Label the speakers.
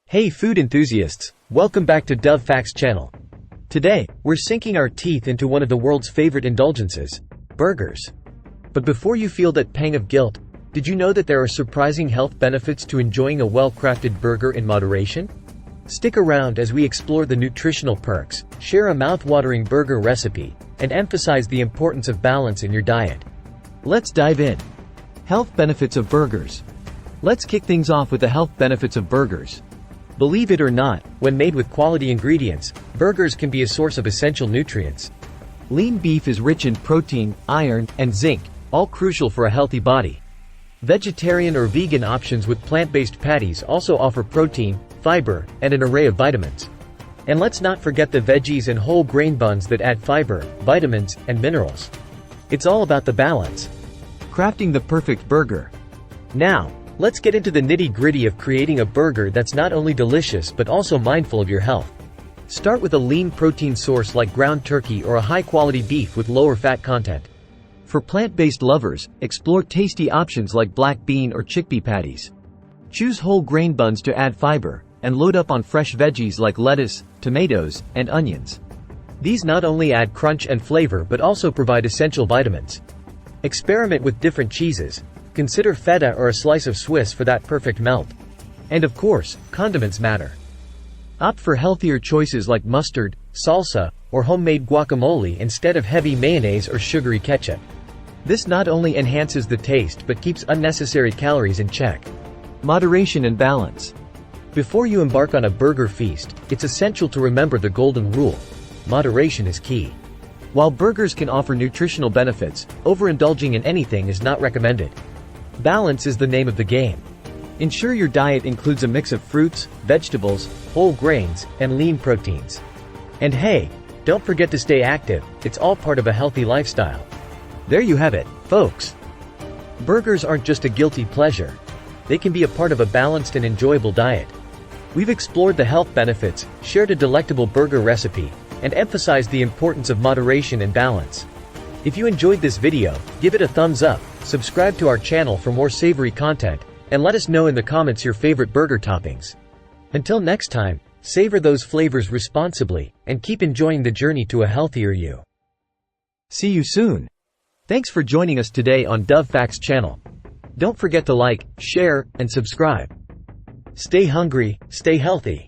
Speaker 1: Hey food enthusiasts, welcome back to DAV Facts Channel. Today, we're sinking our teeth into one of the world's favorite indulgences, burgers. But before you feel that pang of guilt, did you know that there are surprising health benefits to enjoying a well-crafted burger in moderation? Stick around as we explore the nutritional perks, share a mouth-watering burger recipe, and emphasize the importance of balance in your diet. Let's dive in. Health benefits of burgers. Let's kick things off with the health benefits of burgers. Believe it or not, when made with quality ingredients, burgers can be a source of essential nutrients. Lean beef is rich in protein, iron, and zinc, all crucial for a healthy body. Vegetarian or vegan options with plant-based patties also offer protein, fiber, and an array of vitamins. And let's not forget the veggies and whole grain buns that add fiber, vitamins, and minerals. It's all about the balance. Crafting the perfect burger. Now, let's get into the nitty-gritty of creating a burger that's not only delicious but also mindful of your health. Start with a lean protein source like ground turkey or a high-quality beef with lower fat content. For plant-based lovers, explore tasty options like black bean or chickpea patties. Choose whole grain buns to add fiber, and load up on fresh veggies like lettuce, tomatoes, and onions. These not only add crunch and flavor but also provide essential vitamins. Experiment with different cheeses. Consider feta or a slice of Swiss for that perfect melt. And of course, condiments matter. Opt for healthier choices like mustard, salsa, or homemade guacamole instead of heavy mayonnaise or sugary ketchup. This not only enhances the taste but keeps unnecessary calories in check. Moderation and balance. Before you embark on a burger feast, it's essential to remember the golden rule. Moderation is key. While burgers can offer nutritional benefits, overindulging in anything is not recommended. Balance is the name of the game. Ensure your diet includes a mix of fruits, vegetables, whole grains, and lean proteins. And hey, don't forget to stay active, it's all part of a healthy lifestyle. There you have it, folks. Burgers aren't just a guilty pleasure. They can be a part of a balanced and enjoyable diet. We've explored the health benefits, shared a delectable burger recipe, and emphasized the importance of moderation and balance. If you enjoyed this video, give it a thumbs up, subscribe to our channel for more savory content, and let us know in the comments your favorite burger toppings. Until next time, savor those flavors responsibly, and keep enjoying the journey to a healthier you. See you soon. Thanks for joining us today on DAV Facts Channel. Don't forget to like, share, and subscribe. Stay hungry, stay healthy.